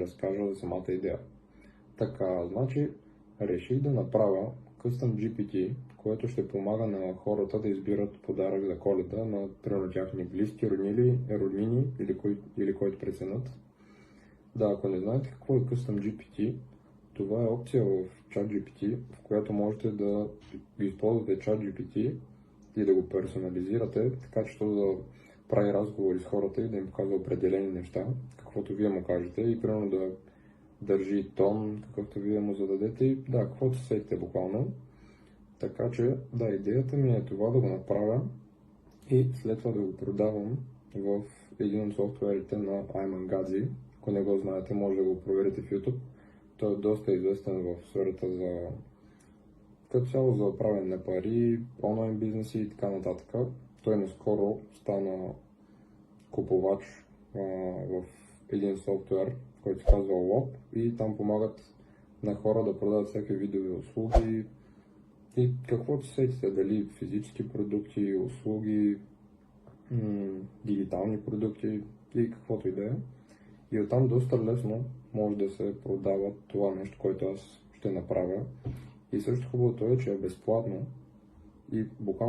разкажа за самата идея. Така, значи, реших да направя Custom GPT, което ще помага на хората да избират подарък за Коледа на примерно тяхни близки, роднини или който преценят. Да, ако не знаете какво е Custom GPT, това е опция в ChatGPT, в която можете да използвате ChatGPT и да го персонализирате, така че то да прави разговори с хората и да им казва определени неща, каквото вие му кажете и примерно да държи тон, какъвто вие му зададете и да, каквото сетите буквално. Така че, да, идеята ми е това да го направя и след това да го продавам в един от софтуерите на Ayman Ghazi. Ако не го знаете, може да го проверите в YouTube. Той е доста известен в сферата за като цяло за правене на пари, онлайн бизнеси и така нататък. Той наскоро стана купувач в един софтуер, който се казва LOP и там помагат на хора да продават всякакви видове услуги и каквото сетите, дали физически продукти, услуги, дигитални продукти и каквото и да е. И оттам доста лесно може да се продава това нещо, което аз ще направя. И също хубавото е, че е безплатно и буквално